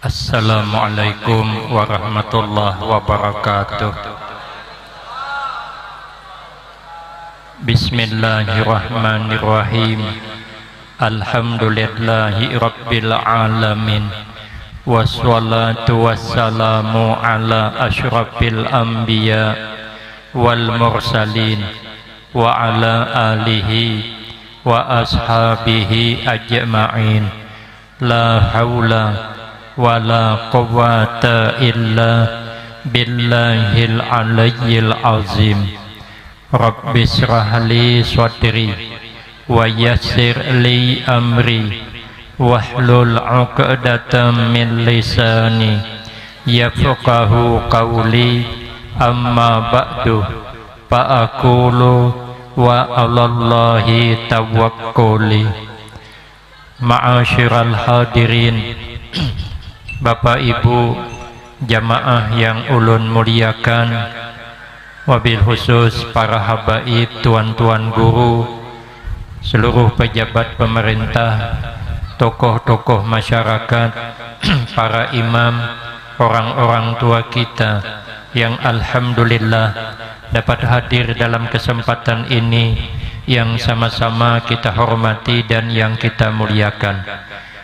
Assalamualaikum warahmatullahi wabarakatuh. Bismillahirrahmanirrahim. Alhamdulillahi rabbil alamin. Wassalatu wassalamu ala asyrafil anbiya wal mursalin wa ala alihi wa ashabihi ajma'in. La haula wala quwwata illa billahil aliyyil azim. Rabbi shrah li sadri wa yassir li amri wahlul 'uqdatam min lisani yafqahu qawli. Amma ba'du fa aqulu wa 'alallahi tawakkuli. Ma'asyiral hadirin, Bapak Ibu jamaah yang ulun muliakan, wabil khusus para habaib, tuan-tuan guru, seluruh pejabat pemerintah, tokoh-tokoh masyarakat, para imam, orang-orang tua kita yang alhamdulillah dapat hadir dalam kesempatan ini yang sama-sama kita hormati dan yang kita muliakan.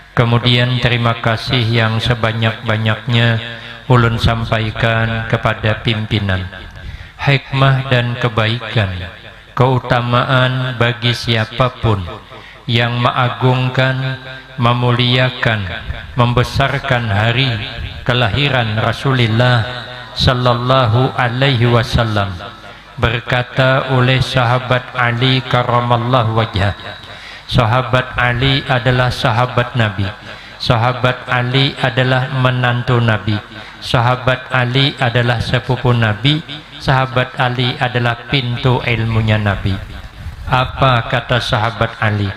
Kemudian terima kasih yang sebanyak-banyaknya ulun sampaikan kepada pimpinan. Hikmah dan kebaikan, keutamaan bagi siapapun yang mengagungkan, memuliakan, membesarkan hari kelahiran Rasulullah sallallahu alaihi wasallam. Berkata oleh sahabat Ali karramallahu wajhah, sahabat Ali adalah sahabat Nabi, sahabat Ali adalah menantu Nabi, sahabat Ali adalah sepupu Nabi, sahabat Ali adalah pintu ilmunya Nabi. Apa kata sahabat Ali?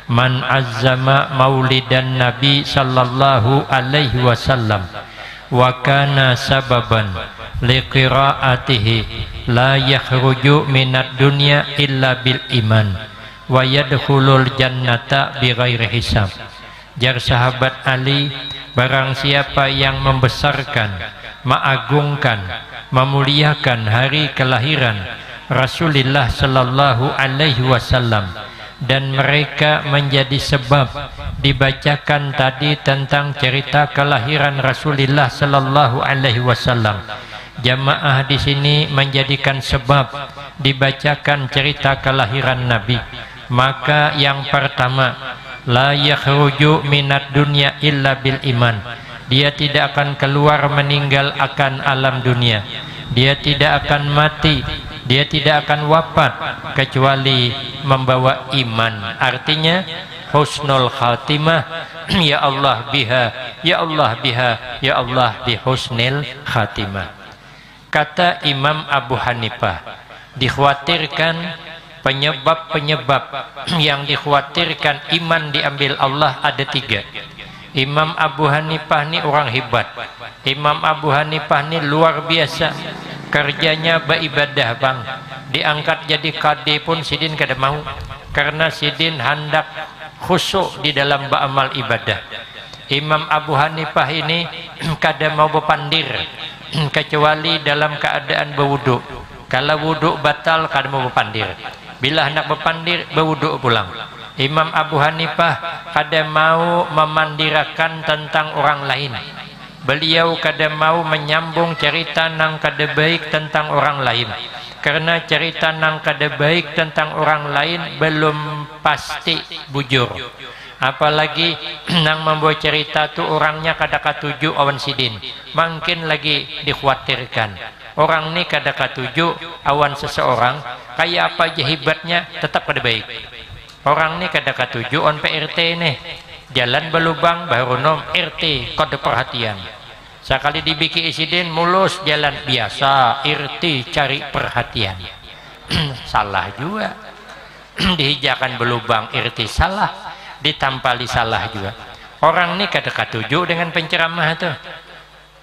Man azzama maulidan Nabi sallallahu alaihi wasallam wa kana sababan liqiraatihi la yakhruju minad dunya illa bil iman wa yadkhulul jannata bighairi hisab. Jar sahabat Ali, barang siapa yang membesarkan, mengagungkan, memuliakan hari kelahiran Rasulullah sallallahu alaihi wasallam, dan mereka menjadi sebab dibacakan tadi tentang cerita kelahiran Rasulullah sallallahu alaihi wasallam. Jamaah di sini menjadikan sebab dibacakan cerita kelahiran Nabi. Maka yang pertama, la yakhruju minad dunya illa bil iman. Dia tidak akan keluar meninggal akan alam dunia. Dia tidak akan mati, dia tidak akan wafat kecuali membawa iman. Artinya husnul khatimah. Ya Allah biha, ya Allah biha, ya Allah bi husnil khatimah. Kata Imam Abu Hanifah, dikhawatirkan penyebab-penyebab yang dikhawatirkan iman diambil Allah ada 3. Imam Abu Hanifah ini orang hebat. Imam Abu Hanifah ini luar biasa. Kerjanya beribadah bang. Diangkat jadi kadi pun sidin kada mau, karena sidin hendak khusyuk di dalam beramal ibadah. Imam Abu Hanifah ini kada mau berpandir kecuali dalam keadaan berwudu. Kalau wudu batal kada mau berpandir. Bila hendak berpandir berwudu pulang. Imam Abu Hanifah kada mau memandirakan tentang orang lain. Beliau kada mau menyambung cerita nang kada baik tentang orang lain, karena cerita nang kada baik tentang orang lain belum pasti bujur. Apalagi nang membawa cerita tu orangnya kada katuju awan sidin, makin lagi dikhawatirkan. Orang ni kada katuju awan seseorang, kayak apa aja hebatnya tetap kada baik. Orang ni kada katuju on PRT nih, jalan berlubang baru nom RT kada perhatian. Sekali dibikin insiden mulus jalan biasa, RT cari perhatian. Salah juga. Dihijakan berlubang RT salah, ditampali salah juga. Orang ni kada katuju dengan penceramah itu.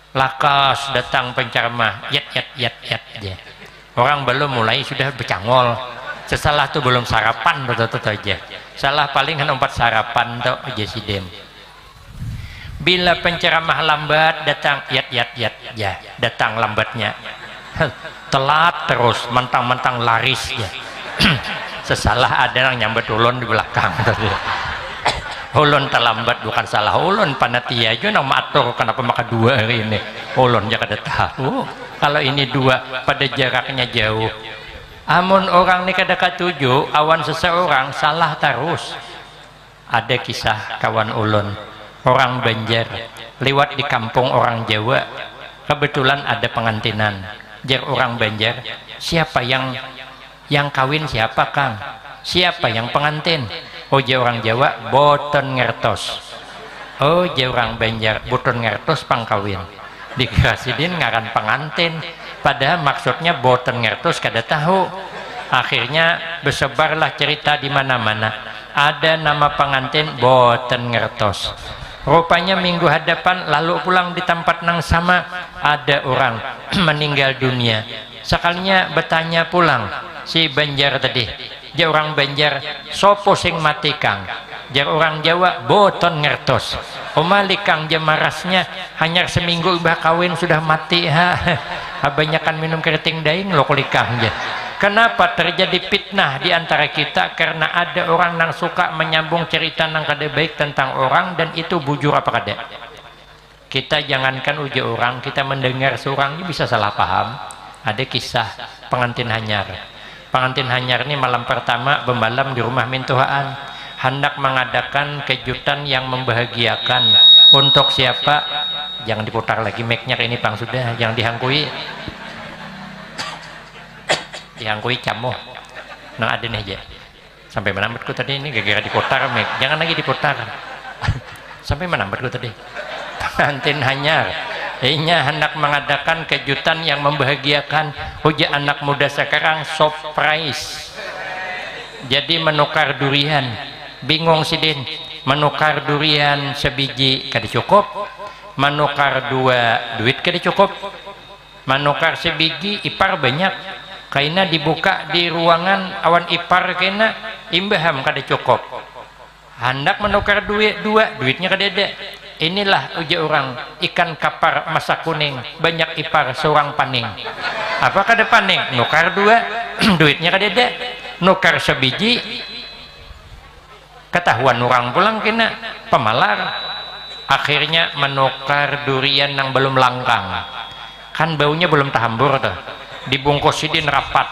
Lakas datang penceramah, yat aja. Orang belum mulai sudah bercangol. Sesalah tu belum sarapan, betul aja. Salah paling kan 4 sarapan tuh aja sidin. Bila penceramah lambat datang, ya datang lambatnya. Telat terus, mentang-mentang laris ya. Sesalah ada yang nyambet ulun di belakang tadi. Ulun terlambat bukan salah ulun, panitia aja nang matur kenapa maka dua hari ini. Ulun jangan ada tahu kalau ini dua pada jaraknya jauh. Amun orang ni kada katuju awan seseorang salah terus. Ada kisah kawan ulun orang Banjar lewat di kampung orang Jawa, kebetulan ada pengantinan. Jar orang Banjar, siapa yang kawin siapa Kang? Siapa yang pengantin? Oh jar orang Jawa, boten ngertos. Oh jar orang Banjar, boten ngertos pangkawin. Dikira sidin ngaran pengantin, padahal maksudnya boten ngertos kada tahu. Akhirnya bersebarlah cerita di mana-mana. Ada nama pengantin boten ngertos. Rupanya minggu hadapan lalu pulang di tempat nang sama ada orang meninggal dunia. Sekalinya bertanya pulang si Banjar tadi. Jar orang Banjar, sopo sing mati Kang? Jar orang Jawa, boten ngertos. Omali Kang jamarasnya hanya seminggu bah kawin sudah mati ha. Abanyakan minum keriting daing lo kulikang ya. Kenapa terjadi fitnah di antara kita? Karena ada orang yang suka menyambung cerita yang kada baik tentang orang dan itu bujur apa kada. Kita jangankan uji orang, kita mendengar seorang ini bisa salah paham. Ada kisah pengantin hanyar. Pengantin hanyar ini malam pertama bermalam di rumah mintuhaan, hendak mengadakan kejutan yang membahagiakan untuk siapa? Jangan diputar lagi mic-nya ini Bang sudah, yang dihangkui. Dihangkui camoh nah ada nih aja sampai menambahku tadi ini gara-gara diputar mic, jangan lagi diputar. Sampai menambahku tadi pengantin hanyar inya hendak mengadakan kejutan yang membahagiakan. Uja anak muda sekarang surprise, jadi menukar durian. Bingung sidin, menukar durian sebiji kada cukup, menukar dua duit kada cukup, menukar sebiji ipar banyak. Kaina dibuka di ruangan awan ipar kena imbaham kada cukup. Hendak menukar duit dua, duitnya kada ada. Inilah uji orang ikan kapar masa kuning, banyak ipar seorang paning. Apa kada paning? Nukar dua, duitnya kada ada. Nukar sebiji, ketahuan orang pulang kena pemalar. Akhirnya menukar durian yang belum langkang. Kan baunya belum tahambur tuh. Dibungkus sidin rapat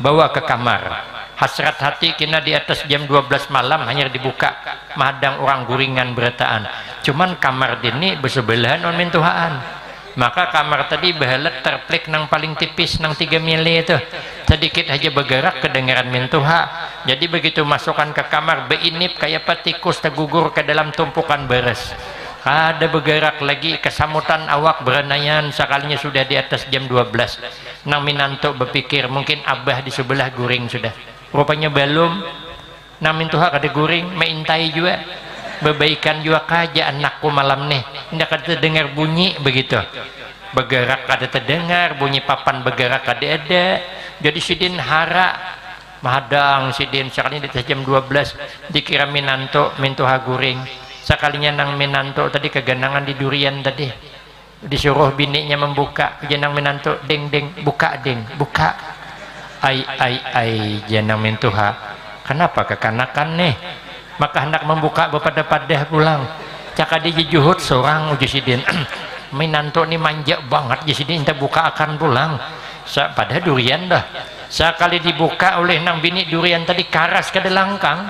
bawa ke kamar. Hasrat hati kena di atas jam 12 malam hanya dibuka mahadang orang guringan berataan. Cuman kamar dini bersebelahan on mintuhaan. Maka kamar tadi bahalat terplik nang paling tipis nang 3 mili itu. Sedikit aja bergerak kedengaran mintuha. Jadi begitu masukkan ke kamar beinip kayak patikus tergugur ke dalam tumpukan beres. Ada bergerak lagi kesamutan awak berenayan sekalinya sudah di atas jam 12. Nang minanto berpikir mungkin abah di sebelah guring sudah. Rupanya belum. Nang mintuha kada guring, meintai juga. Berbaikan juga kaja anakku malam nih. Tidak kada terdengar bunyi begitu. Bergerak kada terdengar, bunyi papan bergerak kada ada. Jadi sidin hara mahadang sidin sekalinya di atas jam 12 dikira minanto mintuha guring. Sekalinya nang minanto tadi keganangan di durian tadi disuruh bininya membuka, jenang minanto deng deng buka deng buka. Ai jenang mintuha kenapa kekanakan nih, maka hendak membuka bepada-padah pulang caka dijuhut seorang uji sidin. Minanto ini manja banget uji sidin kita buka akan pulang pada durian dah. Sekali dibuka oleh nang bini durian tadi karas kada langkang.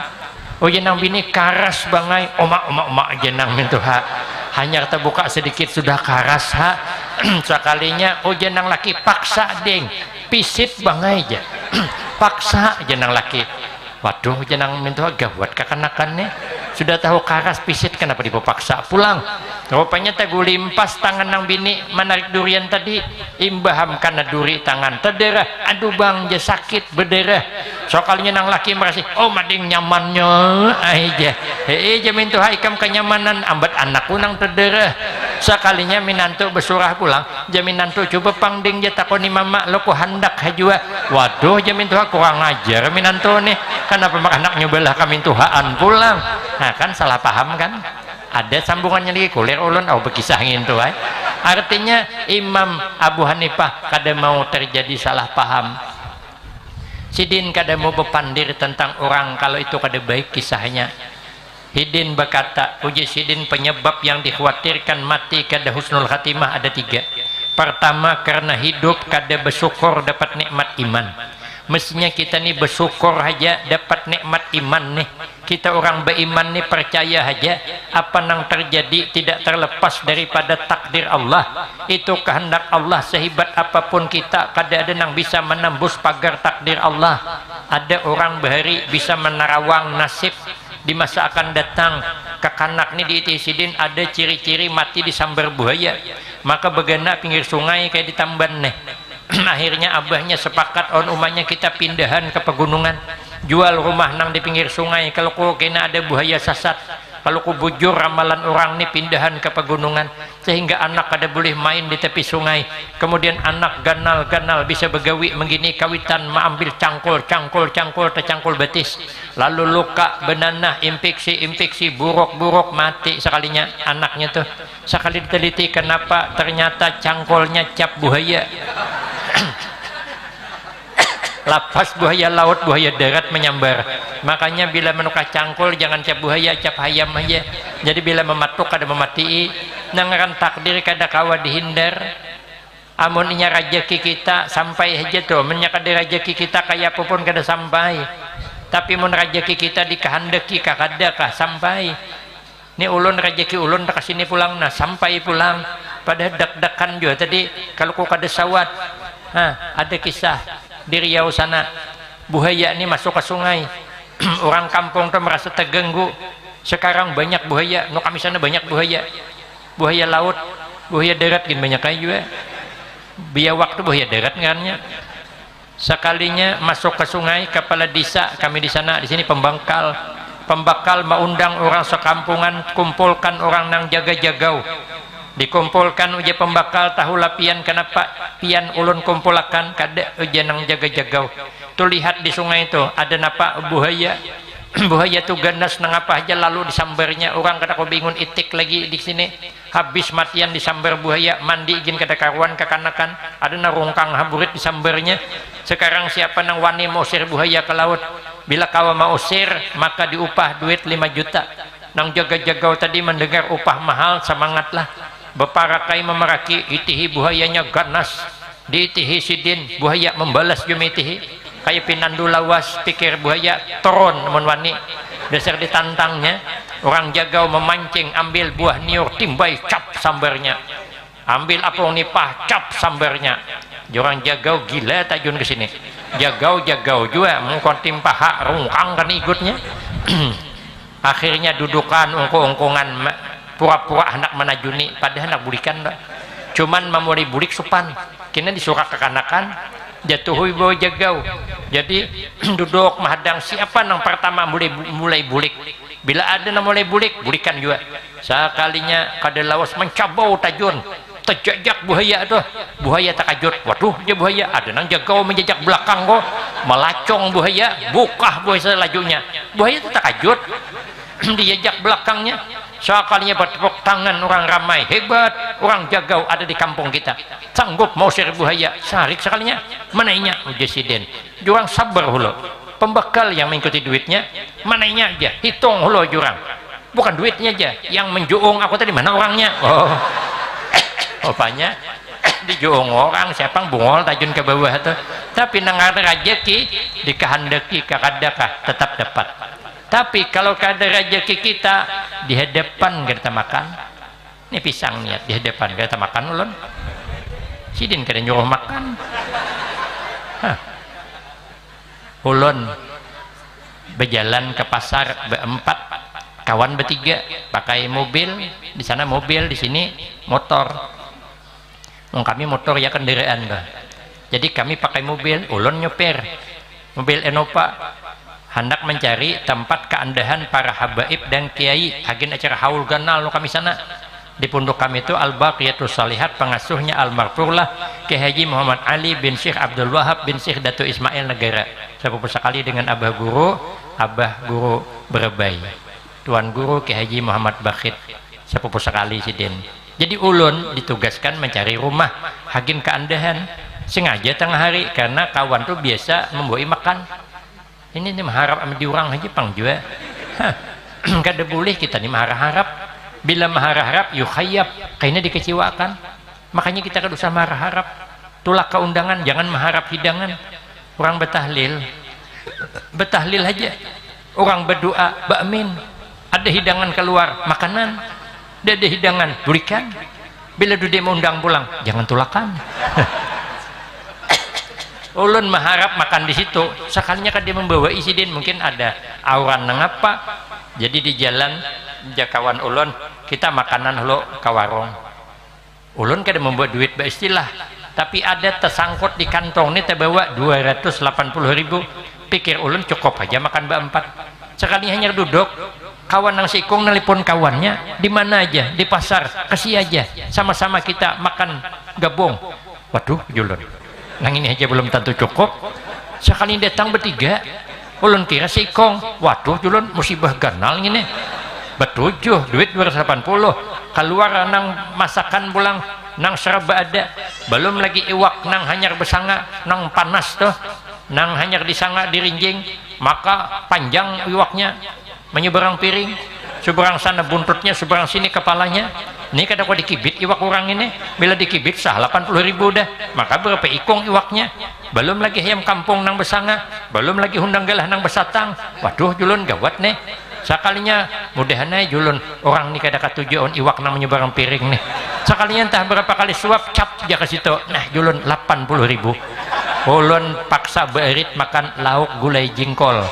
Oh jenang bini karas bangai, omak jenang mintuha hanya terbuka sedikit sudah karas ha. Sekalinya oh jenang laki paksa deng pisit bangai aja. Paksa jenang laki, waduh jenang mintuha gawat kekanakannya sudah tahu karas pisit kenapa dipaksa pulang. Rupanya tagu limpas tangan nang bini menarik durian tadi imbaham karena duri tangan terderah. Aduh bang je sakit berderah. Sokalnya nang laki merasa oh mading nyamannya aja mintuha ikam kenyamanan ambat anakku nang terderah. Sekalinya minantu bersurah pulang jaminantu coba pangding je takoni mama lo ku hendak hajua. Waduh jamintuha kurang ajar minantu nih kenapa mak anak nyobalah kamintuhaan pulang. Nah kan salah paham kan. ada sambungannya lagi kulir ulun berkisahin tuh artinya Imam Abu Hanifah kada mau terjadi salah paham. Sidin kada mau bepandir tentang orang kalau itu kada baik kisahnya. Hidin berkata, uji sidin penyebab yang dikhawatirkan mati kada husnul khatimah ada 3. Pertama, karena hidup kada bersyukur dapat nikmat iman. Mestinya kita nih bersyukur aja dapat nikmat iman nih. Kita orang beriman nih percaya aja apa yang terjadi tidak terlepas daripada takdir Allah. Itu kehendak Allah, sehebat apapun kita kada ada yang bisa menembus pagar takdir Allah. Ada orang bahari bisa menerawang nasib di masa akan datang. Kekanak nih di Itisidin ada ciri-ciri mati disambar buaya, maka begana pinggir sungai kayak ditamban nih. Akhirnya abahnya sepakat on umahnya kita pindahan ke pegunungan, jual rumah nang di pinggir sungai. Kalau ku kena ada buaya sasat, kalau ku bujur ramalan orang nih pindahan ke pegunungan, sehingga anak kada boleh main di tepi sungai. Kemudian anak ganal-ganal bisa begawi menggini kawitan mengambil cangkul tercangkul betis, lalu luka benanah infeksi buruk mati sekalinya anaknya tuh. Sekali diteliti kenapa, ternyata cangkulnya cap buaya. Lapas buaya laut, buaya darat menyambar. Makanya bila menukah cangkul jangan cap buaya, cap hayam aja. Jadi bila mematuk kada memati, nangaran takdir kada kawa dihindar. Amun inya rajaki kita sampai aja tuh, menyakada rajaki kita kayak apapun kada sampai. Tapi mun rajaki kita dikehendaki kada kah sampai. Ni ulun rajaki ulun tak sini pulang nah sampai pulang. Pada dak-dakan juga tadi kalau ku kada sawat. Ada kisah di Riau sana, buaya ini masuk ke sungai. Orang kampung tuh merasa terganggu. Sekarang banyak buaya, no kami sana banyak buaya laut, buaya darat gini banyak aja juga. Biawak tuh buaya darat ngarnya. Sekalinya masuk ke sungai, kepala desa kami di sana, di sini pembakal mengundang orang sekampungan, kumpulkan orang nang jaga-jagau. Dikumpulkan uja pembakal tahu lapian kenapa pian ulun kumpulakan kada uja nang jaga-jagau. Tuh lihat di sungai itu ada napa buaya. Buaya tuh ganas nang apa aja lalu disambarnya. Orang kada ko bingung itik lagi di sini. Habis matian disambar buaya, mandi izin kada karuan kekanakan. Ada narungkang haburit disambarnya. Sekarang siapa nang wani mau usir buaya ke laut? Bila kawa mau usir maka diupah duit 5 juta. Nang jaga-jagau tadi mendengar upah mahal semangatlah. Beparakai memeraki, itihi buayanya ganas, diitihi sidin buaya membalas jumitihi kayak pinandu lawas, pikir buaya turun menwani dasar ditantangnya. Orang jagau memancing, ambil buah niur timbai cap sambarnya, ambil apung nipah cap sambarnya. Orang jagau gila tajun ke sini, jagau juga mengkon timpah hak rungkang kan ikutnya. Akhirnya dudukan ungkung-ungkungan pura-pura anak menajuni padahal anak bulikan dah. Cuman memulai bulik supan kena disurak kekanakan jatuhui bawa jagau. Jadi duduk menghadang siapa yang pertama mulai bulik. Bila ada yang mulai bulikan juga. Sekalinya kada lawas mencabau tajun terjejak buaya tuh. Buaya tak kajut, waduh dia buaya. Ada nang jagau menjejak belakang kok melacong buaya, bukah buaya lajunya. Buaya itu tak kajut dijejak belakangnya. Sekalinya bertepuk tangan orang ramai, hebat orang jagau ada di kampung kita, sanggup mau usir buaya. Sarik sekalinya manainya ujesiden jurang sabar hulo, pembekal yang mengikuti duitnya manainya aja hitung hulo jurang, bukan duitnya aja yang menjuung aku tadi mana orangnya. Rupanya dijuung orang siapa bungol tajun ke bawah tuh. Tapi nangar rajeki dikehendaki kakadakah tetap dapat. Tapi kalau kada rezeki kita di hadapan kita makan, ini pisang niat di hadapan kita makan ulun. Sidin kada nyuruh makan. Ulun berjalan ke pasar berempat, kawan bertiga, pakai mobil, di sana mobil, di sini motor. Kami motor ya kendaraan bah. Jadi kami pakai mobil, ulun nyopir, mobil Innova. Hendak mencari tempat keandahan para habaib dan kiai agin acara haul ganal kami sana. Di pondok kami itu Al-Baqiyatus Shalihat, pengasuhnya almarhumlah Kiai Haji Muhammad Ali bin Syekh Abdul Wahab bin Syekh Datu Ismail Negara, sepupu sekali dengan abah guru Berebay. Tuan Guru Ki Haji Muhammad Bakhit sepupu sekali Sidin. Jadi ulun ditugaskan mencari rumah hagin keandahan sengaja tengah hari karena kawan tuh biasa memboi makan. Ini nih mengharap sama diurang aja pang juga. Kada boleh kita nih mengharap. Bila mengharap yuk khayab kayaknya dikecewakan. Makanya kita kada usah mengharap. Tulak ke undangan jangan mengharap hidangan. Orang betahlil aja. Orang berdoa ba'min. Ada hidangan keluar makanan. Ada hidangan berikan. Bila dia mau undang pulang jangan tulakan. Ulun mengharap makan di situ. Sekalinya kan dia membawa isidin mungkin ada auran nang apa. Jadi di jalan jakawan ulun kita makanan lo ke warung. Ulun kada membuat duit beristilah. Tapi ada tersangkut di kantong ini terbawa 280.000. Pikir ulun cukup aja makan berempat. Sekali hanya duduk kawan nang sikung nelpon kawannya di mana aja di pasar kasih aja sama-sama kita makan gabung. Waduh julun nang ini aja belum tentu cukup. Sekali datang bertiga ulun kira sikung. Waduh julun musibah ganal ini. Betujuh duit 280 keluar nang masakan pulang nang serba ada belum lagi iwak nang hanyar besanga nang panas tuh nang hanyar disanga dirinjing maka panjang iwaknya menyeberang piring seberang sana buntutnya seberang sini kepalanya ini kada kok dikibit iwak orang ini bila dikibit sah 80.000 dah maka berapa ikung iwaknya belum lagi ayam kampung nang besanga belum lagi hundang galah nang besatang. Waduh julun gawat nih sekalinya mudahannya julun orang nih kada katujuan iwak nang menyeberang piring nih sekalinya entah berapa kali suap cap aja ke situ nah julun 80.000 ulun paksa berit makan lauk gulai jingkol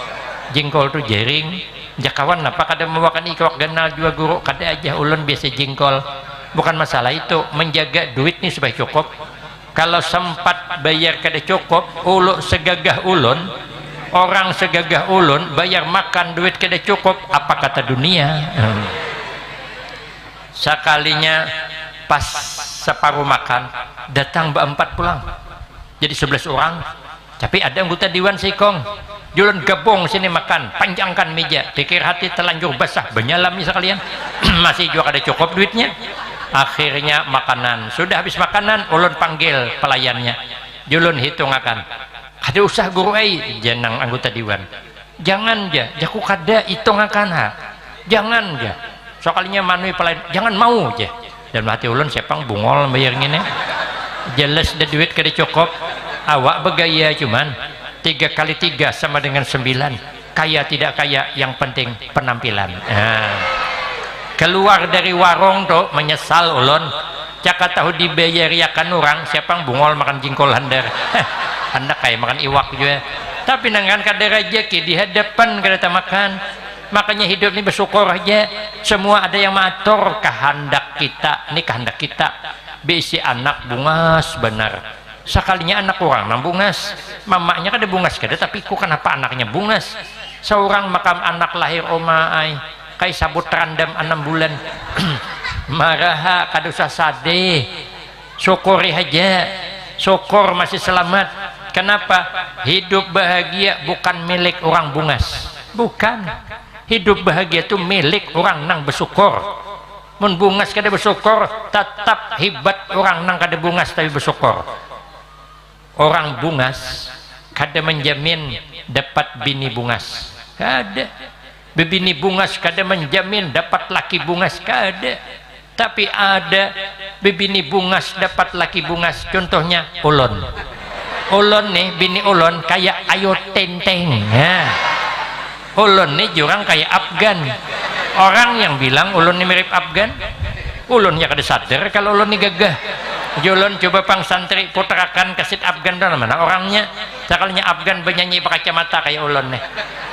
tuh jering jakawan apa kada makan iwak ganal juga guru kada aja ulun biasa jingkol bukan masalah itu menjaga duit nih supaya cukup kalau sempat bayar kada cukup ulun segagah ulun orang segagah ulun bayar makan duit kada cukup apa kata dunia. Sekalinya pas separuh makan datang berempat pulang jadi 11 orang tapi ada anggota Dewan Sikong julun gabung sini makan panjangkan meja pikir hati telanjur basah benyalami sekalian masih juga ada cukup duitnya. Akhirnya makanan sudah habis makanan ulun panggil pelayannya julun hitung akan kada usah guru jenang anggota Dewan jangan ja jaku kada hitung akan ha jangan ja sekalinya manui pelayan jangan mau aja dan hati ulun sepang bungol bayar ngene jelas ada duit kada cukup awak bergaya cuman 3 kali 3 sama dengan 9 kaya tidak kaya yang penting penampilan. Keluar dari warung tuh menyesal ulun caka tahu dibayar yakan orang siapa bungol makan jingkol handar anda kayak makan iwak juga tapi nangan kada rezeki di hadapan kada makan makanya hidup ini bersyukur aja semua ada yang mengatur kehendak kita ini kehendak kita bisi anak bungas benar sekalinya anak orang nang bungas mamanya kada bungas kada tapi ku kenapa anaknya bungas seorang makam anak lahir omai kayak sabut randam 6 bulan maraha kada usah sadeh syukuri aja syukur masih selamat. Kenapa? Hidup bahagia bukan milik orang bungas bukan hidup bahagia itu milik orang nang bersyukur mun bungas kada bersyukur tetap hebat orang nang kada bungas tapi bersyukur. Orang bungas kada menjamin dapat bini bungas kada bebini bungas kada menjamin dapat laki bungas kada tapi ada bebini bungas dapat laki bungas contohnya ulun nih bini ulun kayak ayo tenteng ya. Ulun nih jurang kayak Afgan orang yang bilang ulun nih mirip Afgan ulun ya kada sadar kalau ulun nih gagah julun coba pang santri putrakan kasit Afgan dan mana orangnya sekalinya Afgan bernyanyi pakai kacamata kayak ulun nih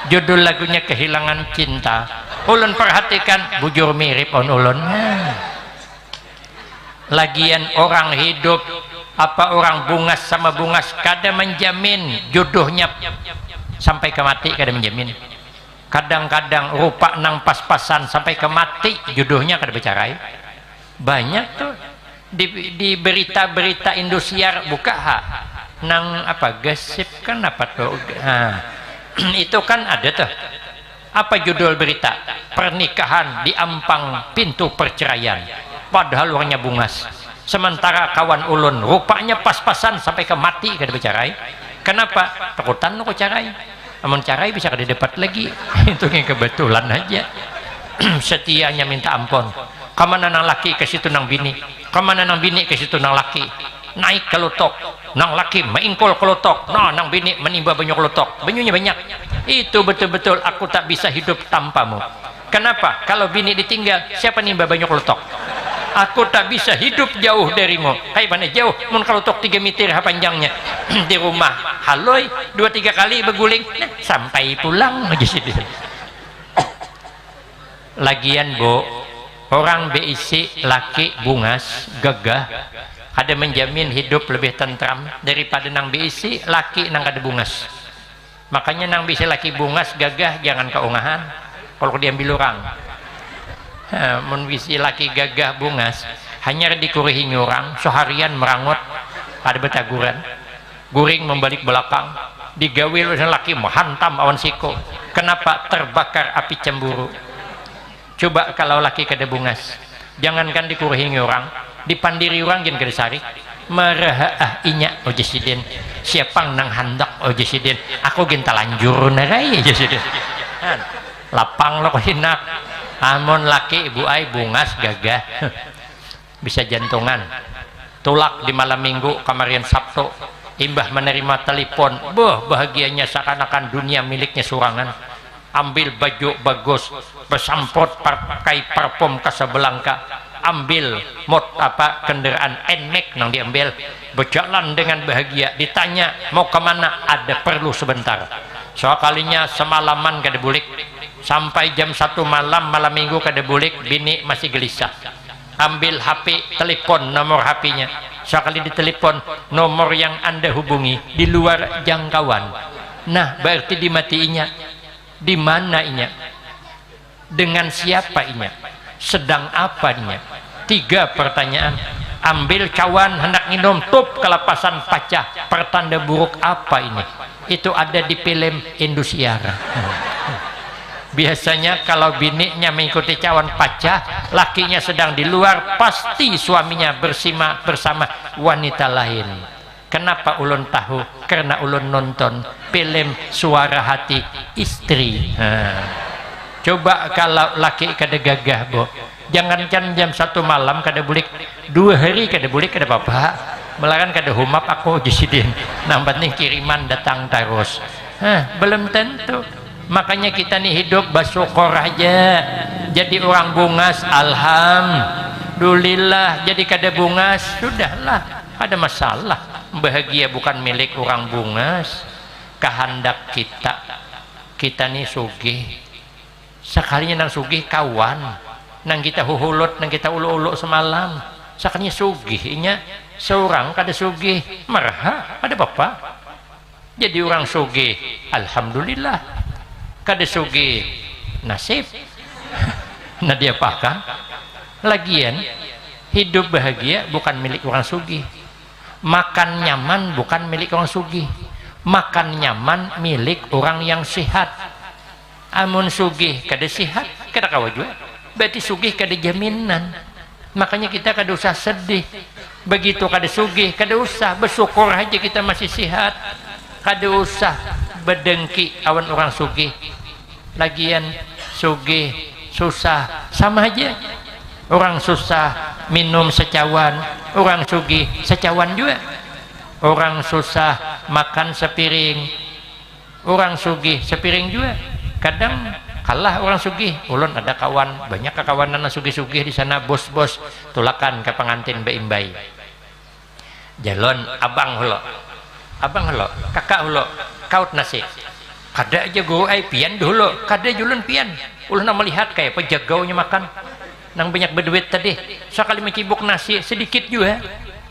judul lagunya Kehilangan Cinta ulun perhatikan bujur mirip on ulun lagian orang hidup apa orang bungas sama bungas kada menjamin jodohnya sampai ke mati kada menjamin kadang-kadang rupa nang pas-pasan sampai ke mati jodohnya kada bercerai banyak tuh di berita-berita Indosiar buka nang apa gosip kan apa tuh itu kan ada tuh apa judul berita pernikahan di ampang pintu perceraian, padahal orangnya bungas. Sementara kawan ulun rupanya pas-pasan sampai ke mati kada bercerai. Kenapa? Takutan kok cerai. Amun cerai bisa kada dapat lagi. Itu yang kebetulan aja. Setianya minta ampun. Kamana nang laki ke situ nang bini, kamana nang bini ke situ nang laki. Naik ke lutok, nang laki meingkol ke lutok, nah nang bini menimba banyak lutok, banyunya banyak. Itu betul-betul aku tak bisa hidup tanpamu. Kenapa? Kalau bini ditinggal, siapa nimba banyak lutok? Aku tak bisa hidup jauh darimu. Kayak mana jauh? Mun kalau tok 3 meter panjangnya di rumah haloi 2-3 kali beguling, nah, sampai pulang aja sih. Lagian bu, orang BIC laki bungas gagah ada menjamin hidup lebih tentram daripada nang BIC laki nang kada bungas. Makanya nang BIC laki bungas gagah jangan keungahan kalau diambil orang. Mun BIC laki gagah bungas hanya dikurihi orang seharian merangut ada betaguran guring membalik belakang digawil oleh laki menghantam awan siko. Kenapa? Terbakar api cemburu. Coba kalau laki kada bungas, jangankan dikurihi orang, dipandiri orang gin kada sari maraha inya o jesiden siapang nang handak o jesiden aku gin talanjur narai jesiden lapang lo hinak. Amun laki ibu ai bungas gagah bisa jantungan tulak di malam minggu kamarian Sabtu imbah menerima telepon bahagianya seakan-akan dunia miliknya surangan. Ambil baju bagus bersampot pakai parfum Casablanca, ambil kendaraan NMAX nang diambil, berjalan dengan bahagia. Ditanya mau kemana, ada perlu sebentar. Sekalinya semalaman kada bulik sampai jam 1 malam minggu kada bulik, bini masih gelisah. Ambil HP, telepon nomor HP-nya. Sekali ditelepon nomor yang anda hubungi di luar jangkauan. Nah berarti dimatiinya. Di mana inya? Dengan siapa inya? Sedang apa inya? 3 pertanyaan. Ambil cawan hendak minum tup kelepasan pacah, pertanda buruk apa ini? Itu ada di film Indosiar. Biasanya kalau bininya mengikuti cawan pacah, lakinya sedang di luar, pasti suaminya bersama wanita lain. Kenapa ulun tahu? Karena ulun nonton film Suara Hati Istri. Coba kalau laki kada gagah bo, jangankan jam 1 malam kada bulik, 2 hari kada bulik kada apa-apa. Melaran kada humap aku jisidin. Nang penting kiriman datang terus. Belum tentu. Makanya kita nih hidup bersyukur aja. Jadi orang bungas, alhamdulillah. Jadi kada bungas, sudahlah. Ada masalah. Bahagia bukan milik orang bungas. Kehendak kita nih sugih. Sekalinya nang sugih kawan, nang kita huhulut, nang kita ulu-ulu semalam. Sekalinya sugih inya seorang kada sugih marha ada apa? Jadi orang sugih alhamdulillah, kada sugih nasib. Nah dia pakan lagian hidup bahagia bukan milik orang sugih. Makan nyaman bukan milik orang sugih. Makan nyaman milik orang yang sehat. Amun sugih kada sehat kada kawa juga. Berarti sugih kada jaminan. Makanya kita kada usah sedih. Begitu kada sugih kada usah bersyukur aja kita masih sehat. Kada usah bedengki awan orang sugih. Lagian sugih susah sama aja. Orang susah minum secawan, orang sugih secawan juga. Orang susah makan sepiring, orang sugih sepiring juga. Kadang kalah orang sugih. Ulun ada kawan, banyak kekawanan sugih-sugih di sana, bos-bos tulakan ke pengantin baimbai. Jalon abang hulo, kakak hulo, kaut nasi. Kada aja go ai pian dulu, kada julun pian. Ulun melihat kayak pejagaunya makan. Nang banyak berduit tadi, sekali mencibuk nasi sedikit juga.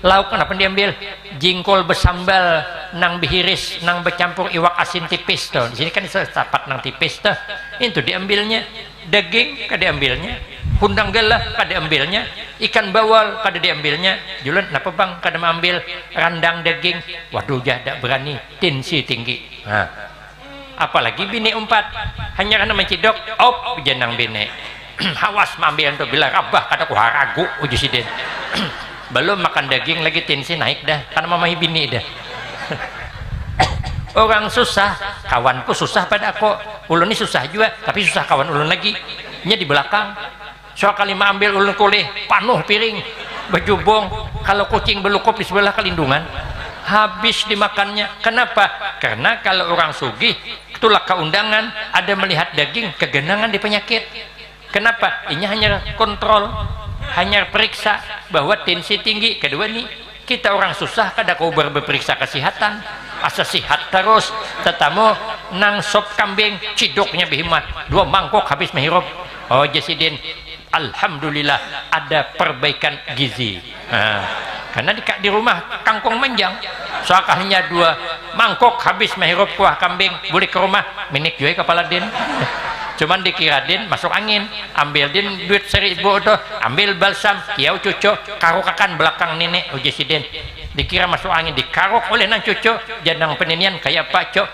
Lauk kenapa diambil? Jingkol bersambal, nang bihiris, nang bercampur iwak asin tipis tuh. Di sini kan setapat nang tipis tuh. Itu diambilnya. Daging kada diambilnya. Hundang galah kada diambilnya. Ikan bawal kada diambilnya. Julan, kenapa bang kada mengambil randang daging? Waduh, jada berani, tensi tinggi. Nah, apalagi bini 4 hanya karena mencidok jenang bini hawas mambian tuh bila rabah kata ku haragu uji siden belum makan daging lagi tensi naik dah karena mamahi bini dah orang susah kawanku susah pada aku ulun ini susah juga tapi susah kawan ulun lagi nya di belakang soal kali ambil ulun kulih panuh piring bejubong kalau kucing belukop di sebelah kelindungan habis dimakannya. Kenapa? Karena kalau orang sugih itulah keundangan ada melihat daging kegenangan di penyakit. Kenapa? Ini hanya kontrol, hanya periksa bahwa tensi tinggi. Kedua nih kita orang susah kada kau berperiksa kesehatan asa sihat terus tetamu nang sop kambing cidoknya behimat 2 mangkok habis menghirup. Oh Jasidin alhamdulillah ada perbaikan gizi. Karena di rumah kangkung menjang soalnya 2 mangkok habis menghirup kuah kambing boleh ke rumah minik juga kepala din cuman dikira din masuk angin ambil din duit 1.000 tuh ambil balsam kiau cucu karukakan belakang nenek uji sidin dikira masuk angin dikaruk oleh nang cucu jadang peninian kayak pak cok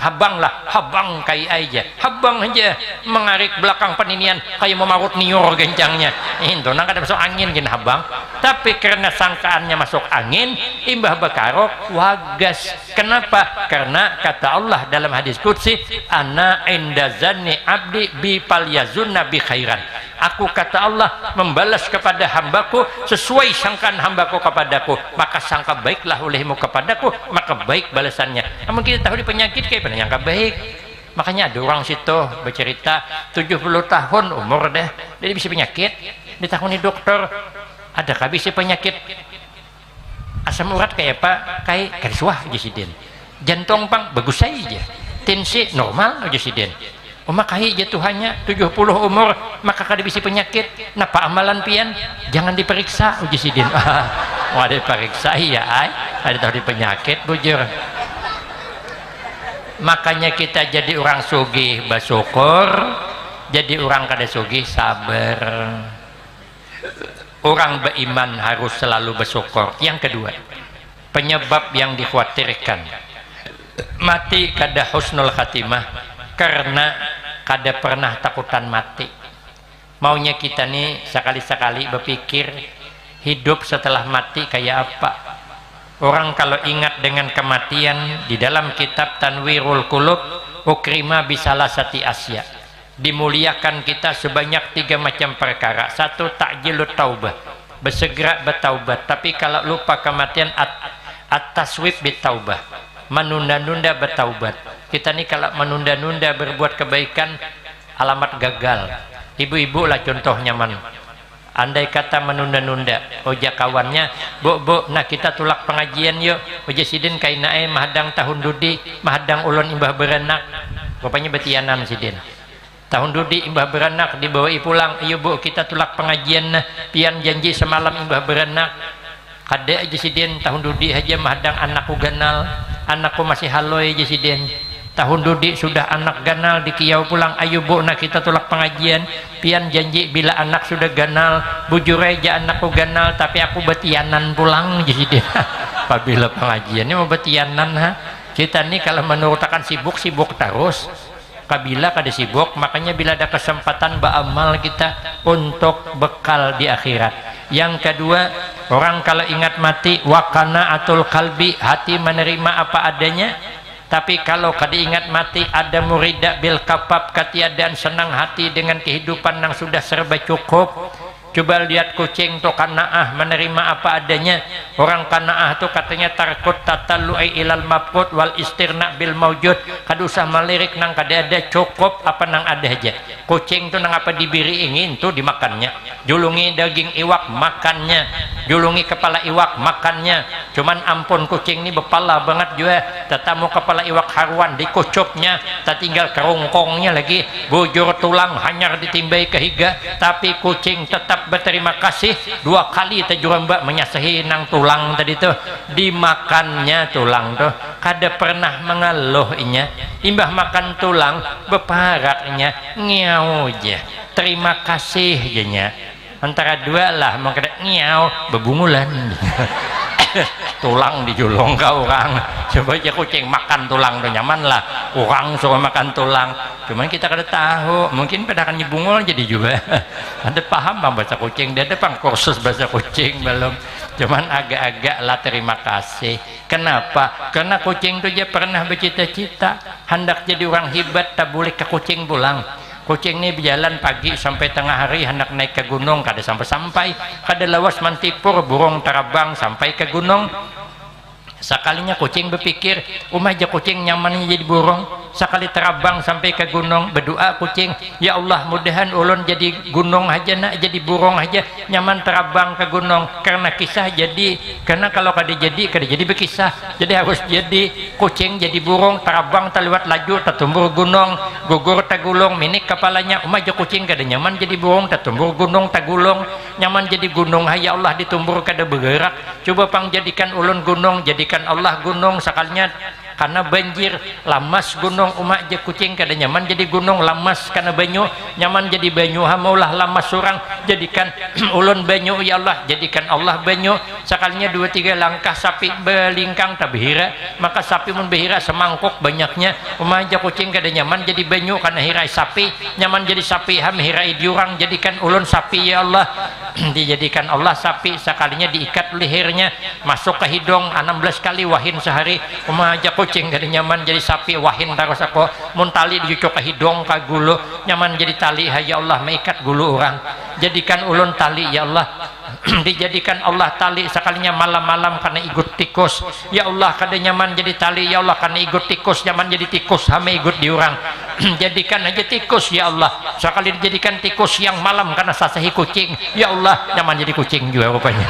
habang lah habang kayak aja habang aja mengarik belakang peninian kayak memarut niur gencangnya itu nang kada masuk angin gini habang tapi karena sangkaannya masuk angin imbah bekarok wagas. Kenapa? Karena kata Allah dalam hadis qudsi ana inda zanni abdi bi falyazunna bi khairan. Aku kata Allah membalas kepada hambaku sesuai sangkaan hambaku kepadaku, maka sangka baiklah olehmu kepadaku, maka baik balasannya. Namun kita tahu di penyakit kayak pada yang baik. Makanya ada orang situ bercerita 70 tahun umur deh jadi bisa penyakit ditahuni dokter ada kabisi penyakit asam urat kayak apa kayak keriswah Jasidin jantung pang bagus saja tensi normal Jasidin kai jatuhannya 70 umur maka kada bisa penyakit napa amalan pian jangan diperiksa Jasidin ada diperiksa ya ada tahu di penyakit bujur. Makanya kita jadi orang sugih bersyukur jadi orang kada sugih sabar. Orang beriman harus selalu bersyukur. Yang kedua, penyebab yang dikhawatirkan mati kada husnul khatimah karena kada pernah takutan mati. Maunya kita nih sekali-sekali berpikir hidup setelah mati kayak apa. Orang kalau ingat dengan kematian di dalam kitab Tanwirul Qulub ukrima bisalah sati asya dimuliakan kita sebanyak 3 macam perkara. 1 takjilut taubah bersegera bertaubat, tapi kalau lupa kematian at-taswib bitaubah menunda-nunda bertaubat. Kita nih kalau menunda-nunda berbuat kebaikan alamat gagal. Ibu-ibu lah contohnya andai kata menunda-nunda ojak kawannya bu nah kita tulak pengajian yuk ojak sidin kainae mahadang tahun dudi mahadang ulun imbah berenak bapaknya betianan sidin tahun dudi imbah beranak dibawa pulang ayo bu kita tulak pengajian nah pian janji semalam imbah beranak kada aja sidin tahun dudi aja mahadang anakku ganal anakku masih haloi aja sidin tahun dudi sudah anak ganal dikiau pulang ayo bu nah kita tulak pengajian pian janji bila anak sudah ganal bujur aja anakku ganal tapi aku betianan pulang aja sidin apabila pengajiannya mau betianan kita nih kalau menurutakan sibuk terus kabila kada sibuk, makanya bila ada kesempatan beramal kita untuk bekal di akhirat. Yang kedua, orang kalau ingat mati wakana atul kalbi hati menerima apa adanya. Tapi kalau kada ingat mati ada murida bil kapab ketiadaan senang hati dengan kehidupan yang sudah serba cukup. Coba lihat kucing tuh kanaah menerima apa adanya. Orang kanaah tuh katanya tarkut tatallu'i ilal mabqut wal istirna bil maujud. Kada usah melirik nang kada ada cukup apa nang ada aja. Kucing tuh nang apa diberi ingin tuh dimakannya. Julungi daging iwak makannya. Julungi kepala iwak makannya. Cuman ampun kucing ini bepala banget juga. Tetamu kepala iwak haruan dikucupnya. Tak tinggal kerongkongnya lagi. Bujur tulang hanyar ditimbai ke higa. Tapi kucing tetap berterima kasih 2 kali tajurang mbak menyasahi nang tulang tadi tuh dimakannya tulang tuh kada pernah mengeluhnya imbah makan tulang beparaknya ngiau aja terima kasih jenya antara 2 lah mengkada ngiau bebungulan tulang dijulung ke orang. Coba aja kucing makan tulang tuh nyaman lah, orang suka makan tulang. Cuman kita kada tahu, mungkin pada kan nyebungol jadi juga. Ada paham bang bahasa kucing, dia ada pang kursus bahasa kucing belum. Cuman agak-agak lah terima kasih. Kenapa? Karena kucing itu dia pernah bercita-cita hendak jadi orang hebat, tak boleh ke kucing pulang. Kucing ini berjalan pagi sampai tengah hari hendak naik ke gunung, kada sampai-sampai, kada lawas mantipur burung terbang sampai ke gunung. Sekalinya kucing berpikir, aja kucing nyamannya jadi burung. Sekali terbang sampai ke gunung, berdoa kucing, ya Allah mudahan ulun jadi gunung aja nak, jadi burung aja, nyaman terbang ke gunung. Karena kisah jadi, karena kalau kada jadi berkisah. Jadi harus jadi kucing jadi burung, terbang terlewat laju, tertumbur gunung, gugur tergulung, minik kepalanya. Aja kucing kada nyaman jadi burung, tertumbur gunung tergulung, nyaman jadi gunung. Ya Allah ditumbur kada bergerak. Coba pang jadikan ulun gunung, jadikan Allah gunung sekalinya. Karena banjir lamas gunung umak je kucing kada nyaman jadi gunung, lamas karena banyu nyaman jadi banyu. Hamaulah lamas surang jadikan ulun banyu ya Allah, jadikan Allah banyu. Sekalinya 2-3 langkah sapi belingkang tak behira, maka sapi mun behira semangkuk banyaknya. Umak je kucing kada nyaman jadi banyu karena hirai sapi, nyaman jadi sapi. Ham hirai diurang jadikan ulun sapi ya Allah. Dijadikan Allah sapi, sekalinya diikat lehernya masuk ke hidung 16 kali wahin sehari. Umak je kucing kada nyaman jadi sapi, wahin terus aku mun tali dicucuk ke hidung ke gulu, nyaman jadi tali. Ya Allah meikat gulu orang, jadikan ulun tali ya Allah. Dijadikan Allah tali, sekalinya malam-malam karena ikut tikus ya Allah kada nyaman jadi tali ya Allah, karena ikut tikus nyaman jadi tikus, hame ikut diurang. Jadikan aja tikus ya Allah, sekali dijadikan tikus yang malam karena sasahi kucing ya Allah, nyaman jadi kucing juga rupanya.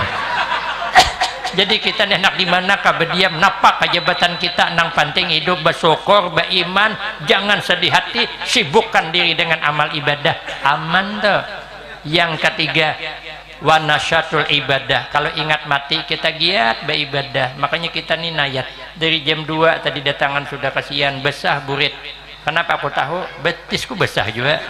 Jadi kita hendak di mana kabediam napak kejabatan kita nang penting hidup bersyukur beriman, jangan sedih hati, sibukkan diri dengan amal ibadah. Aman tuh. Yang ketiga, wa nasyatul ibadah. Kalau ingat mati kita giat beribadah. Makanya kita nih nayat dari jam 2 tadi datangan sudah kasihan besah burit. Kenapa aku tahu? Betisku besah juga.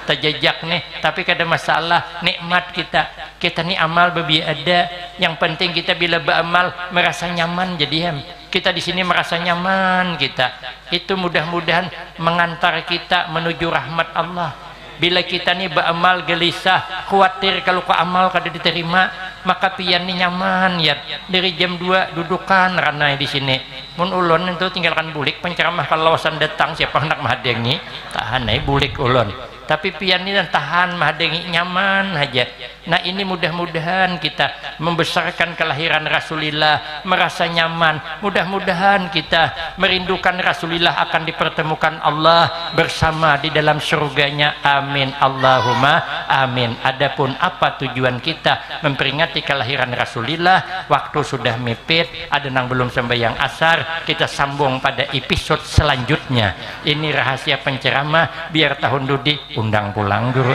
Terjejak nih, tapi kada masalah, nikmat kita nih amal bebi ada. Yang penting kita bila beramal merasa nyaman jadi kita di sini merasa nyaman, kita itu mudah-mudahan mengantar kita menuju rahmat Allah. Bila kita nih beramal gelisah, khawatir kalau ke amal kada diterima, maka pian nih nyaman ya. Dari jam 2 dudukan ranai di sini. Mun ulun itu tinggalkan bulik penceramah kalau lawasan datang siapa hendak mahadengi, tahan bulik ulun. Tapi pian ini tahan mahadengi nyaman aja. Nah ini mudah-mudahan kita membesarkan kelahiran Rasulullah, merasa nyaman. Mudah-mudahan kita merindukan Rasulullah akan dipertemukan Allah bersama di dalam surganya. Amin Allahumma amin. Adapun apa tujuan kita memperingati kelahiran Rasulullah, waktu sudah mepet, ada nang belum sembahyang asar, kita sambung pada episode selanjutnya. Ini rahasia penceramah biar tahun dudi undang pulang guru.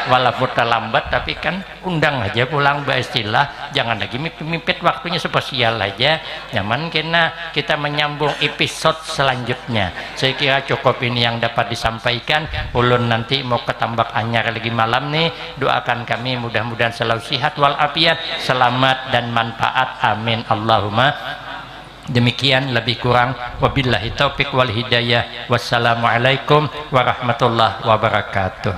Walaupun terlambat tapi kan undang aja pulang beristilah, jangan lagi mipit waktunya spesial aja nyaman. Kena kita menyambung episode selanjutnya. Saya kira cukup ini yang dapat disampaikan. Ulun nanti mau ke Tambak Anyar lagi malam nih, doakan kami mudah-mudahan selalu sehat walafiat, selamat dan manfaat, amin Allahumma. Demikian lebih kurang wabillahi taufik wal hidayah. Wassalamualaikum warahmatullahi wabarakatuh.